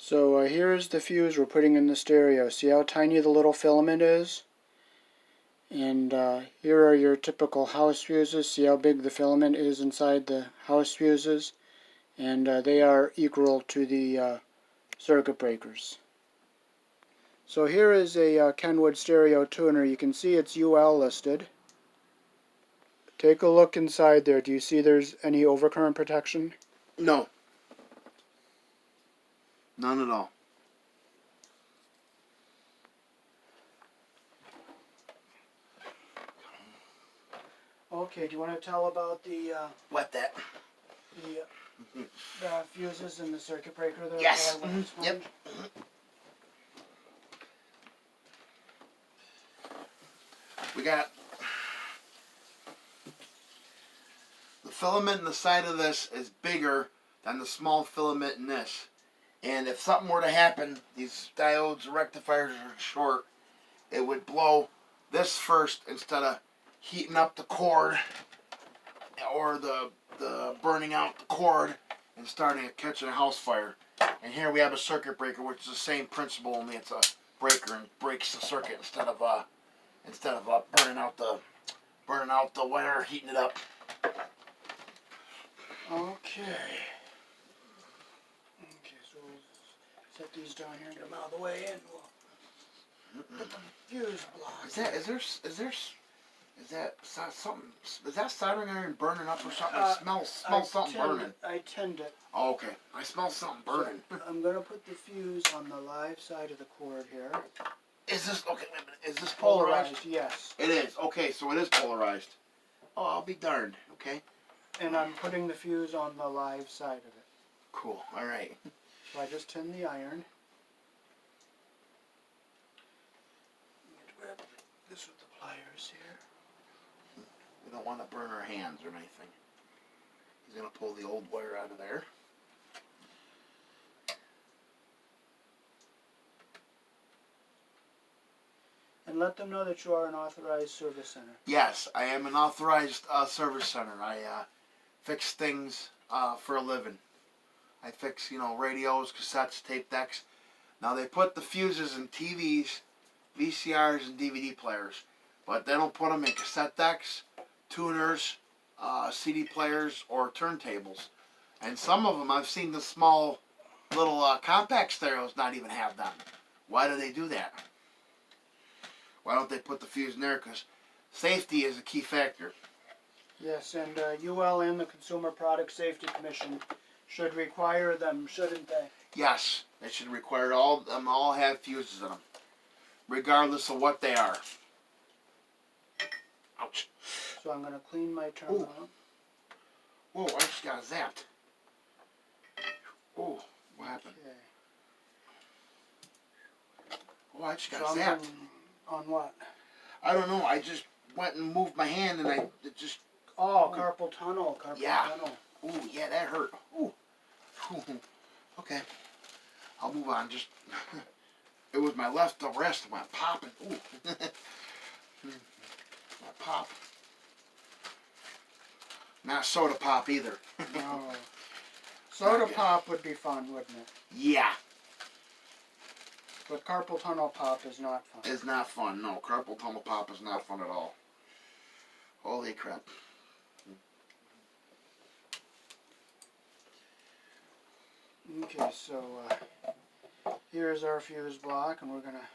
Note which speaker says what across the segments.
Speaker 1: So here's the fuse we're putting in the stereo. See how tiny the little filament is? And here are your typical house fuses. See how big the filament is inside the house fuses? And they are equal to the circuit breakers. So here is a Kenwood stereo tuner. You can see it's UL listed. Take a look inside there. Do you see there's any overcurrent protection?
Speaker 2: No. None at all.
Speaker 1: Okay, do you want to tell about the
Speaker 2: What that?
Speaker 1: the fuses and the circuit breaker there?
Speaker 2: Yes. Yep. We got the filament in the side of this is bigger than the small filament in this. And if something were to happen, these diodes, rectifiers are short, it would blow this first instead of heating up the cord or the burning out the cord and starting catching a house fire. And here we have a circuit breaker, which is the same principle, only it's a breaker and breaks the circuit instead of burning out the wire, heating it up.
Speaker 1: Okay. Okay, so we'll set these down here and get them out of the way, and we'll put the fuse block.
Speaker 2: Is that soldering iron burning up or something? I smell something burning.
Speaker 1: I tinned it.
Speaker 2: Oh, okay. I smell something burning.
Speaker 1: So I'm going to put the fuse on the live side of the cord here.
Speaker 2: Is this, okay, wait a minute, is this polarized?
Speaker 1: Yes.
Speaker 2: It is. Okay, so it is polarized. Oh, I'll be darned. Okay.
Speaker 1: And I'm putting the fuse on the live side of it.
Speaker 2: Cool. All right.
Speaker 1: So I just tinned the iron. Grab this with the pliers here.
Speaker 2: We don't want to burn our hands or anything. He's going to pull the old wire out of there.
Speaker 1: And let them know that you are an authorized service center.
Speaker 2: Yes, I am an authorized service center. I fix things for a living. I fix, radios, cassettes, tape decks. Now they put the fuses in TVs, VCRs, and DVD players, but they don't put them in cassette decks, tuners, CD players, or turntables. And some of them, I've seen the small little compact stereos not even have them. Why do they do that? Why don't they put the fuse in there? Because safety is a key factor.
Speaker 1: Yes, and UL and the Consumer Product Safety Commission should require them, shouldn't they?
Speaker 2: Yes, they should require them all have fuses in them, regardless of what they are. Ouch.
Speaker 1: So I'm going to clean my terminal.
Speaker 2: Whoa, I just got zapped. Oh, what happened?
Speaker 1: Okay.
Speaker 2: Oh, I just got zapped.
Speaker 1: On what?
Speaker 2: I don't know. I just went and moved my hand and it just...
Speaker 1: Oh, carpal tunnel. Tunnel.
Speaker 2: Ooh, yeah, that hurt. Ooh. Okay. I'll move on. Just... It was my left wrist went popping. Ooh. My pop. Not soda pop either.
Speaker 1: No. Soda pop would be fun, wouldn't it?
Speaker 2: Yeah.
Speaker 1: But carpal tunnel pop is not fun.
Speaker 2: It's not fun, no. Carpal tunnel pop is not fun at all. Holy crap.
Speaker 1: Okay, so here's our fuse block, and we're going to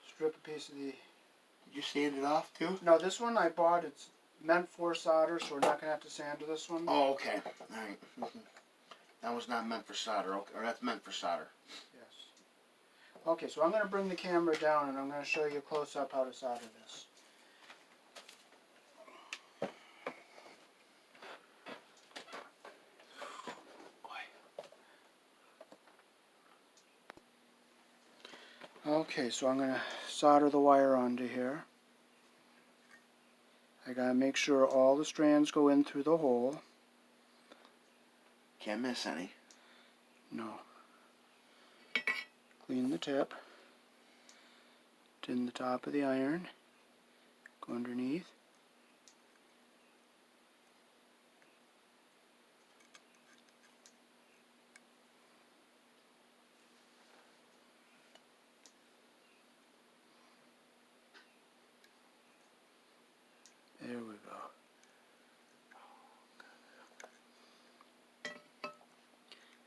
Speaker 1: strip a piece of the...
Speaker 2: Did you sand it off too?
Speaker 1: No, this one I bought. It's meant for solder, so we're not going to have to sand this one.
Speaker 2: Oh, okay. All right. That was not meant for solder. Okay, or that's meant for solder.
Speaker 1: Yes. Okay, so I'm going to bring the camera down, and I'm going to show you close up how to solder this. Okay, so I'm going to solder the wire onto here. I got to make sure all the strands go in through the hole.
Speaker 2: Can't miss any.
Speaker 1: No. Clean the tip. Tin the top of the iron. Go underneath.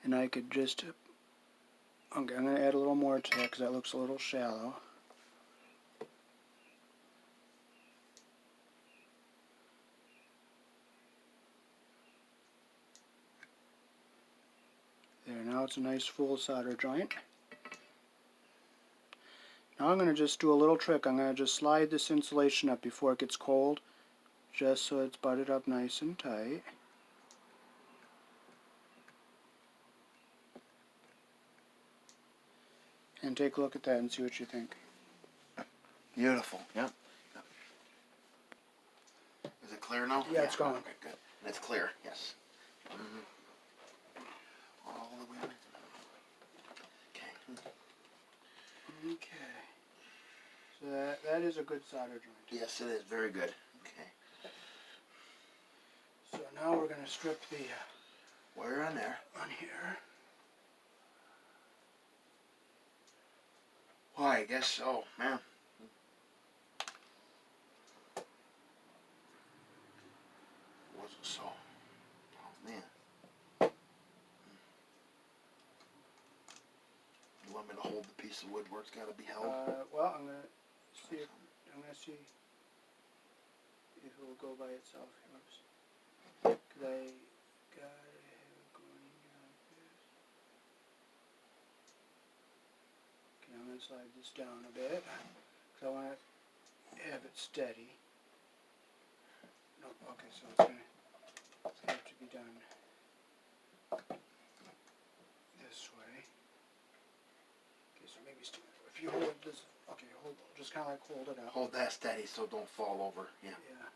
Speaker 1: And I could just, okay, I'm going to add a little more to that because that looks a little shallow. There, now it's a nice full solder joint. Now I'm going to just do a little trick. I'm going to just slide this insulation up before it gets cold, just so it's butted up nice and tight. And take a look at that and see what you think.
Speaker 2: Beautiful. Yep. Is it clear now?
Speaker 1: Yeah, it's going.
Speaker 2: Okay, good. And it's clear. Yes. All the way. Okay.
Speaker 1: Okay. So that is a good solder joint.
Speaker 2: Yes, it is. Very good. Okay.
Speaker 1: So now we're going to strip the
Speaker 2: Wire on there.
Speaker 1: on here.
Speaker 2: Why, I guess so, man. Wasn't so. Oh, man. You want me to hold the piece of wood where it's got to be held?
Speaker 1: Well, I'm going to see if it will go by itself. Because I got it going like this. Okay, I'm going to slide this down a bit because I want to have it steady. No, okay, so it's going to have to be done this way. Okay, so maybe if you hold this, okay, just kind of like hold it up.
Speaker 2: Hold that steady so it don't fall over. Yeah.
Speaker 1: Yeah.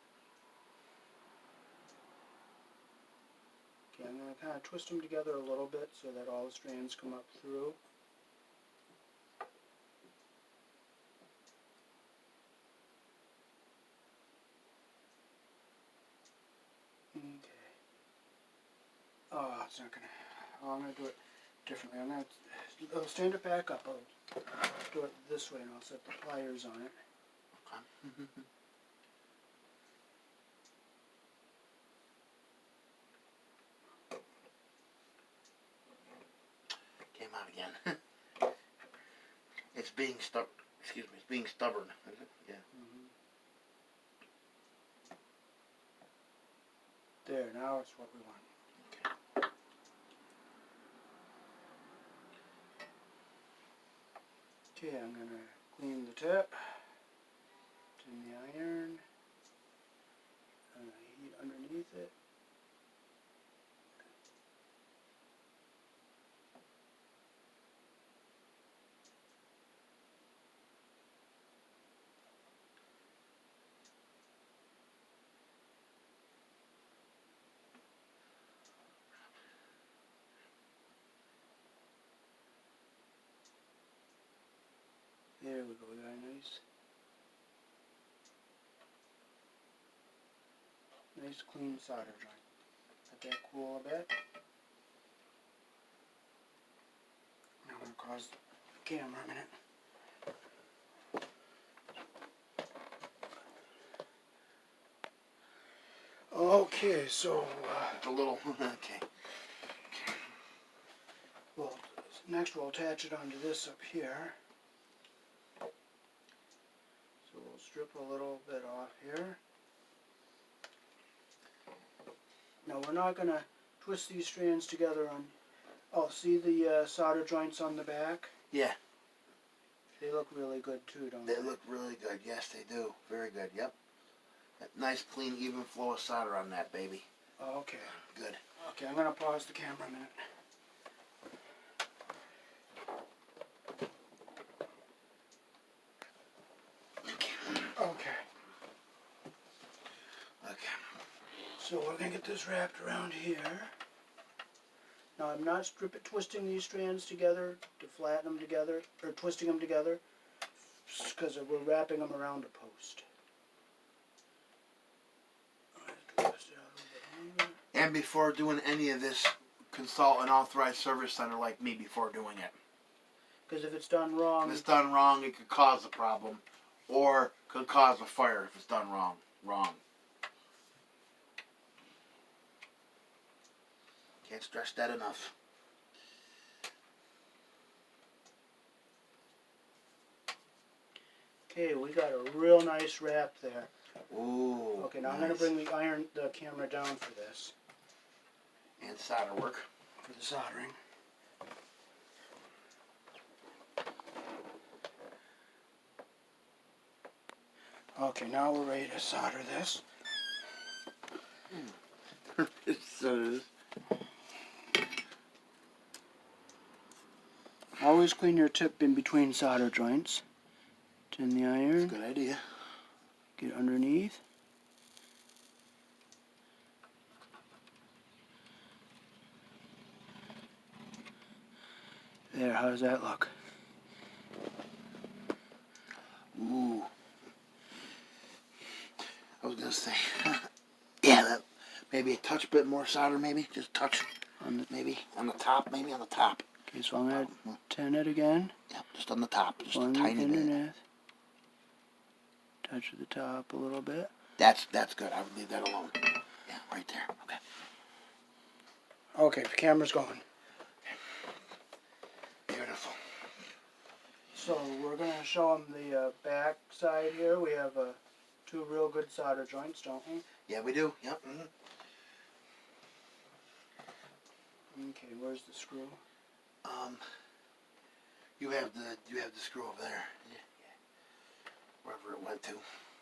Speaker 1: Okay, I'm going to kind of twist them together a little bit so that all the strands come up through. Okay. Oh, it's not going to... Oh, I'm going to do it differently. I'm going to... I'll stand it back up. I'll do it this way and I'll set the pliers on it.
Speaker 2: Okay. Came out again. It's being stubborn. Excuse me. It's being stubborn. Is it? Yeah.
Speaker 1: There, now it's what we want. Okay, I'm going to clean the tip, turn the iron, heat underneath it. There we go, we got a nice clean solder joint. Let that cool a bit. Now I'm going to pause the camera a minute. Okay, so
Speaker 2: A little. Okay.
Speaker 1: well, next we'll attach it onto this up here. So we'll strip a little bit off here. Now we're not going to twist these strands together on... Oh, see the solder joints on the back?
Speaker 2: Yeah.
Speaker 1: They look really good too, don't they?
Speaker 2: They look really good. Yes, they do. Very good. Yep. That nice, clean, even flow of solder on that baby.
Speaker 1: Okay.
Speaker 2: Good.
Speaker 1: Okay, I'm going to pause the camera a minute. Okay.
Speaker 2: Okay.
Speaker 1: So we're going to get this wrapped around here. Now I'm not twisting these strands together to flatten them together, or twisting them together, because we're wrapping them around a post.
Speaker 2: And before doing any of this, consult an authorized service center like me before doing it.
Speaker 1: Because if it's done wrong...
Speaker 2: If it's done wrong, it could cause a problem. Or could cause a fire if it's done wrong. Can't stress that enough.
Speaker 1: Okay, we got a real nice wrap there.
Speaker 2: Ooh.
Speaker 1: Okay, now
Speaker 2: nice.
Speaker 1: I'm going to bring the camera down for this.
Speaker 2: And solder work.
Speaker 1: For the soldering. Okay, now we're ready to solder this.
Speaker 2: So it is.
Speaker 1: Always clean your tip in between solder joints. Tin the iron.
Speaker 2: Good idea.
Speaker 1: Get underneath. There, how does that look?
Speaker 2: Ooh. I was gonna say, yeah, that maybe a touch bit more solder, maybe just touch on the, maybe on the top, maybe on the top.
Speaker 1: Okay, so I'm gonna tin it again.
Speaker 2: Yeah, just on the top, just
Speaker 1: On
Speaker 2: a
Speaker 1: the
Speaker 2: tiny bit.
Speaker 1: underneath. Touch the top a little bit.
Speaker 2: That's good. I would leave that alone. Yeah, right there. Okay.
Speaker 1: Okay, the camera's going.
Speaker 2: Beautiful.
Speaker 1: So we're gonna show them the back side here. We have two real good solder joints, don't we?
Speaker 2: Yeah, we do. Yep. Mm-hmm.
Speaker 1: Okay, where's the screw?
Speaker 2: You have the screw over there. Yeah. Wherever it went to,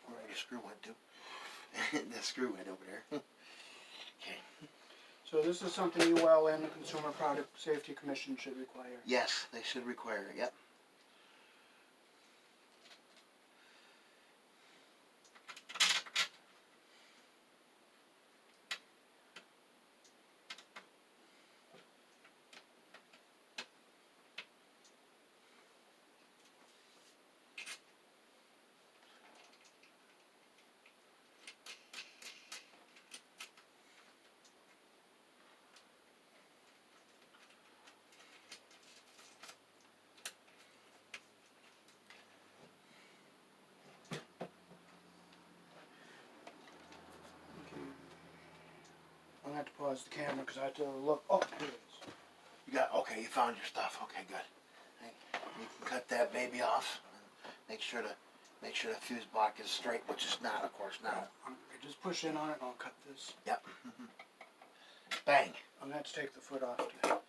Speaker 2: wherever the screw went to. The screw went over there. Okay.
Speaker 1: So this is something UL and the Consumer Product Safety Commission should require.
Speaker 2: Yes, they should require it. Yep.
Speaker 1: I'm gonna have to pause the camera because I have to look. Oh, here it is.
Speaker 2: You got okay. You found your stuff. Okay, good. Hey, you can cut that baby off. And make sure the fuse block is straight, which is not, of course, now.
Speaker 1: Okay, just push in on it and I'll cut this.
Speaker 2: Yep. Bang.
Speaker 1: I'm gonna have to take the foot off to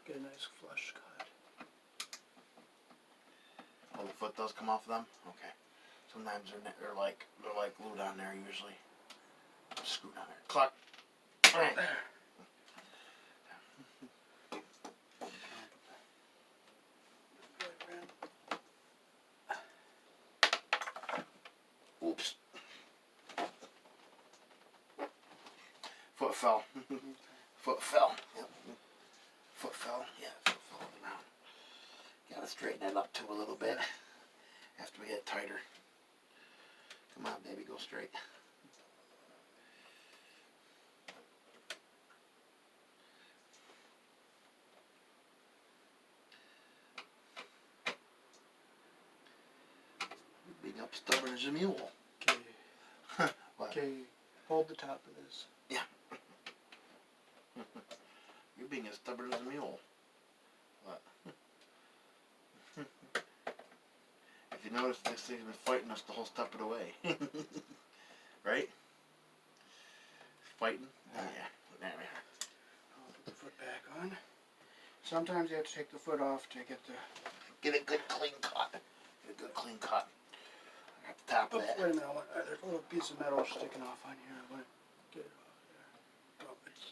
Speaker 1: get a nice flush cut.
Speaker 2: Oh, the foot does come off of them. Okay. Sometimes they're like glued on there usually. Screwed on there. Cluck. Bang. Oops. Foot fell. Foot fell. Yep. Foot fell. Yeah, foot fell on the ground. Gotta straighten that up too a little bit after we get tighter. Come on, baby, go straight. Being up stubborn as a mule.
Speaker 1: Okay.
Speaker 2: What?
Speaker 1: Okay, hold the top of this.
Speaker 2: Yeah. You're being as stubborn as a mule. What? If you notice, this thing's been fighting us the whole step of the way. Right? Fighting? Oh, yeah. There we are.
Speaker 1: I'll put the foot back on. Sometimes you have to take the foot off to get the...
Speaker 2: Get a good clean cut. Get a good clean cut. At the top of
Speaker 1: Oops,
Speaker 2: that.
Speaker 1: wait a minute. There's a little piece of metal sticking off on here. I want to get it off there. Oh, it's...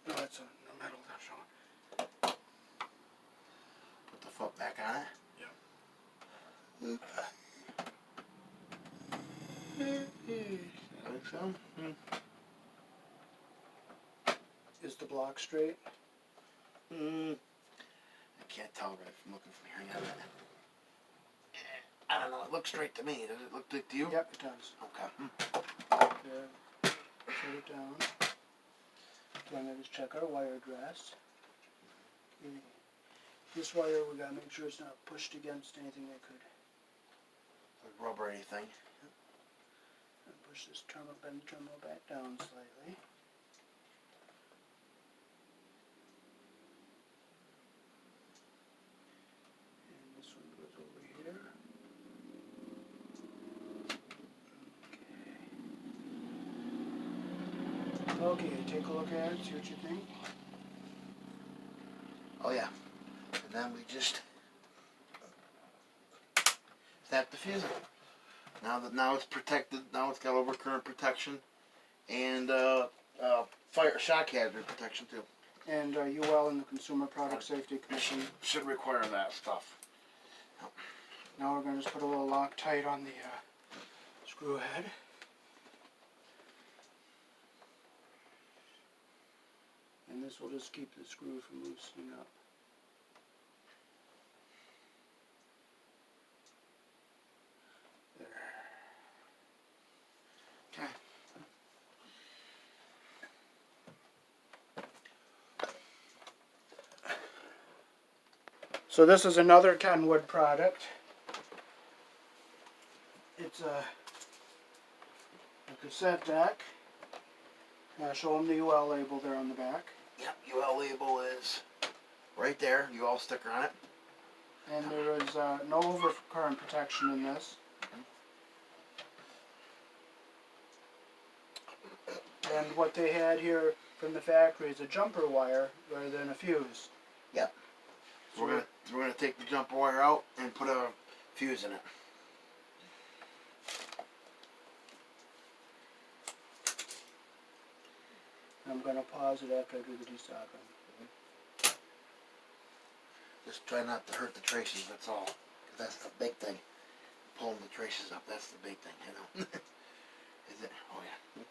Speaker 1: No, it's the metal that's showing.
Speaker 2: Put the foot back on it.
Speaker 1: Yep.
Speaker 2: I think so.
Speaker 1: Is the block straight?
Speaker 2: I can't tell right from looking from here. I don't know. It looks straight to me. Does it look like to you?
Speaker 1: Yep, it does.
Speaker 2: Okay.
Speaker 1: There. Set it down. Okay, I'm going to just check our wire dress. Okay. This wire, we got to make sure it's not pushed against anything that could...
Speaker 2: Like rubber or anything.
Speaker 1: And push this terminal, bend the terminal back down slightly. Okay, take a look at it, see what you think.
Speaker 2: Oh yeah. And then we just snap the fuse. Now it's protected. Now it's got overcurrent protection and fire shock hazard protection too.
Speaker 1: And UL and the Consumer Product Safety Commission
Speaker 2: Should require that stuff.
Speaker 1: Now we're going to just put a little Loctite on the screw head. And this will just keep the screw from loosening up. There.
Speaker 2: Okay.
Speaker 1: So this is another Kenwood product. It's a cassette deck. Show them the UL label there on the back.
Speaker 2: Yep, UL label is right there. UL sticker on it.
Speaker 1: And there is no overcurrent protection in this. And what they had here from the factory is a jumper wire rather than a fuse.
Speaker 2: Yep. So we're gonna take the jumper wire out and put a fuse in it.
Speaker 1: I'm going to pause it after I do the desoldering.
Speaker 2: Just try not to hurt the traces, that's all. 'Cause that's the big thing. Pulling the traces up, that's the big thing, you know. Is it? Oh yeah.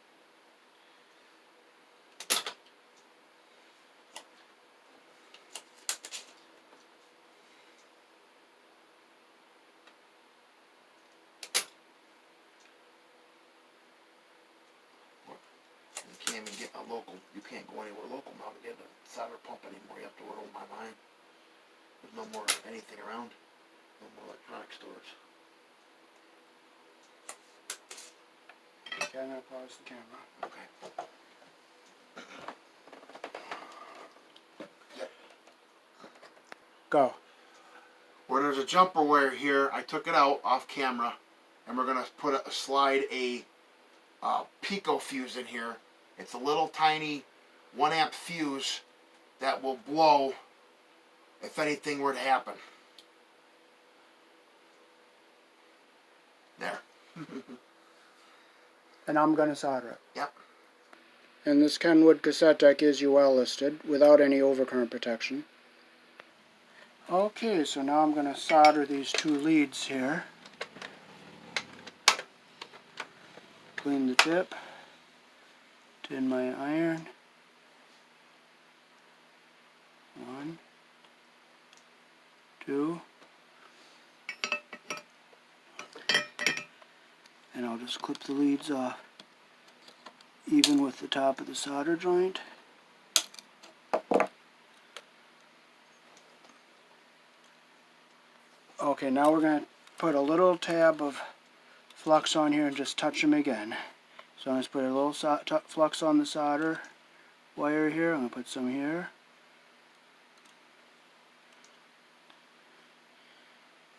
Speaker 2: You can't even get a local, you can't go anywhere local now to get a solder pump anymore. You have to order them online. There's no more anything around. No more electronic stores.
Speaker 1: Okay, I'm going to pause the camera.
Speaker 2: Okay. Yep.
Speaker 1: Go.
Speaker 2: Where there's a jumper wire here, I took it out off camera, and we're gonna slide a pico fuse in here. It's a little tiny 1 amp fuse that will blow if anything were to happen. There.
Speaker 1: And I'm going to solder it.
Speaker 2: Yep.
Speaker 1: And this Kenwood cassette deck is UL listed without any overcurrent protection. Okay, so now I'm going to solder these two leads here. Clean the tip. Tin my iron. 1, 2. And I'll just clip the leads off even with the top of the solder joint. Okay, now we're going to put a little tab of flux on here and just touch them again. So I'm going to put a little flux on the solder wire here. I'm going to put some here.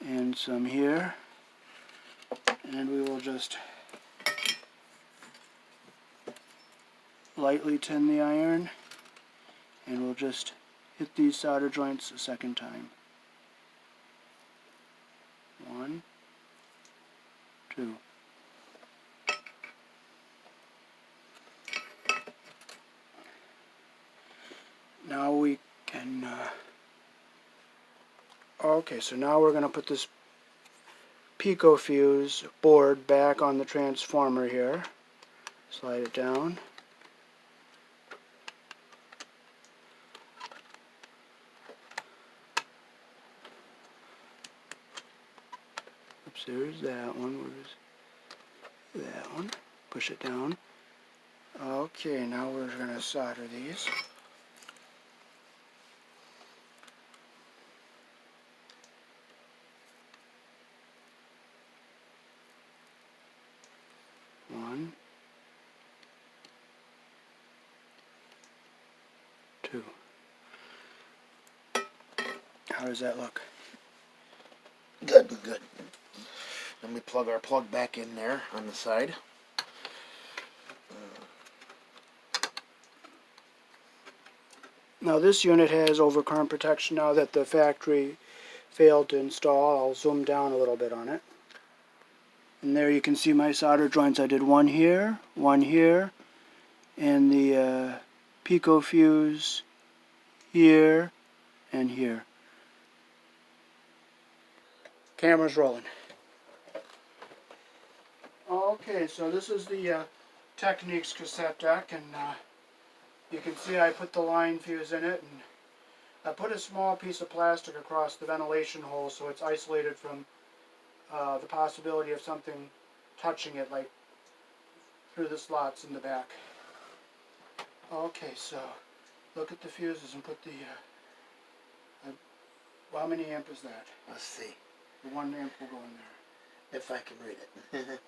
Speaker 1: And some here. And we will just lightly tin the iron. And we'll just hit these solder joints a second time. 1, 2. Now we can, okay, so now we're going to put this pico fuse board back on the transformer here. Slide it down. Oops, there's that one. Where's that one? Push it down. Okay, now we're going to solder these. One, 2. How does that look?
Speaker 2: Good, good. Then we plug our plug back in there on the side.
Speaker 1: Now this unit has overcurrent protection now that the factory failed to install. I'll zoom down a little bit on it. And there you can see my solder joints. I did one here, and the pico fuse here and here. Camera's rolling. Okay, so this is the Techniques cassette deck, and you can see I put the line fuse in it, and I put a small piece of plastic across the ventilation hole so it's isolated from the possibility of something touching it, like through the slots in the back. Okay, so look at the fuses and put the, well, how many amp is that?
Speaker 2: Let's see.
Speaker 1: The 1 amp will go in there.
Speaker 2: If I can read it.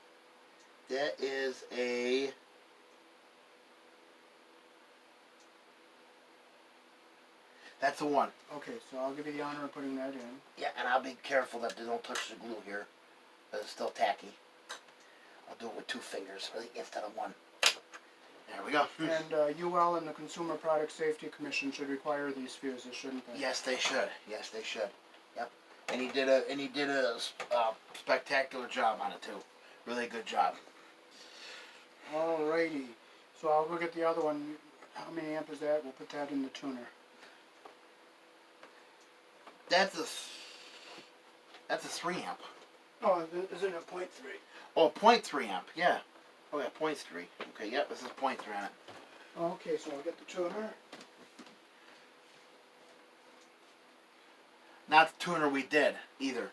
Speaker 2: That is a... That's a 1.
Speaker 1: Okay, so I'll give you the honor of putting that in.
Speaker 2: Yeah, and I'll be careful that they don't touch the glue here. But it's still tacky. I'll do it with 2 fingers instead of 1. There we go.
Speaker 1: And UL and the Consumer Product Safety Commission should require these fuses, shouldn't they?
Speaker 2: Yes, they should. Yes, they should. Yep. And he did a spectacular job on it too. Really good job.
Speaker 1: Alrighty. So I'll go get the other one. How many amp is that? We'll put that in the tuner.
Speaker 2: That's a 3 amp.
Speaker 1: Oh, is it a 0.3?
Speaker 2: Oh, 0.3 amp. Yeah. Oh yeah, 0.3. Okay. Yep. This is 0.3 on it.
Speaker 1: Okay, so I'll get the tuner.
Speaker 2: Not the tuner we did either.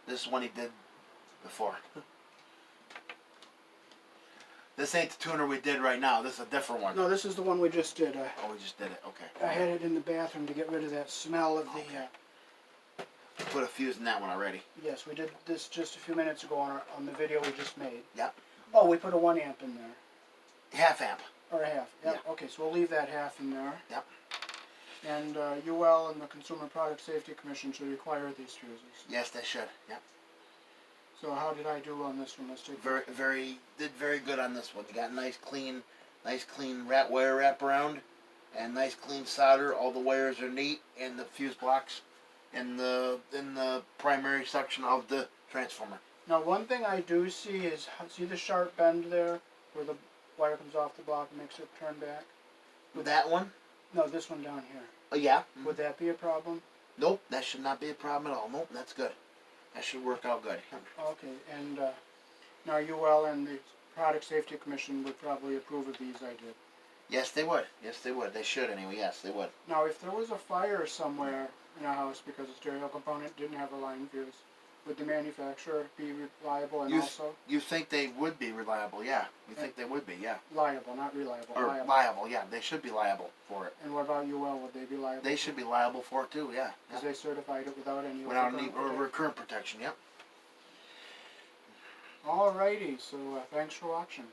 Speaker 2: This is one he did before. This ain't the tuner we did right now. This is a different one.
Speaker 1: No, this is the one we just did.
Speaker 2: Oh, we just did it. Okay.
Speaker 1: I had it in the bathroom to get rid of that smell of the...
Speaker 2: Put a fuse in that one already.
Speaker 1: Yes, we did this just a few minutes ago on the video we just made.
Speaker 2: Yep.
Speaker 1: Oh, we put a 1 amp in there.
Speaker 2: Half amp.
Speaker 1: Or a half. Yep.
Speaker 2: Yeah.
Speaker 1: Okay, so we'll leave that half in there.
Speaker 2: Yep.
Speaker 1: And UL and the Consumer Product Safety Commission should require these fuses.
Speaker 2: Yes, they should. Yep.
Speaker 1: So how did I do on this one? Let's take
Speaker 2: did very good on this one. You got nice clean wire wrap around, and nice clean solder. All the wires are neat, and the fuse blocks in the primary section of the transformer.
Speaker 1: Now, one thing I do see is, see the sharp bend there, where the wire comes off the block and makes it turn back?
Speaker 2: With that one?
Speaker 1: No, this one down here.
Speaker 2: Oh yeah. Mm-hmm.
Speaker 1: Would that be a problem?
Speaker 2: Nope, that should not be a problem at all. Nope, that's good. That should work out good.
Speaker 1: Okay, and now UL and the Product Safety Commission would probably approve of these I did.
Speaker 2: Yes, they would. Yes, they would. They should anyway. Yes, they would.
Speaker 1: Now, if there was a fire somewhere in a house because a stereo component didn't have a line fuse, would the manufacturer be reliable and also?
Speaker 2: You think they would be reliable, yeah. You think they would be, yeah.
Speaker 1: Liable, not reliable.
Speaker 2: Or liable, yeah. They should be liable for it.
Speaker 1: And what about UL? Would they be liable?
Speaker 2: They should be liable for it too, yeah.
Speaker 1: Because they certified it without any
Speaker 2: recurrent protection, yep.
Speaker 1: Alrighty, so thanks for watching.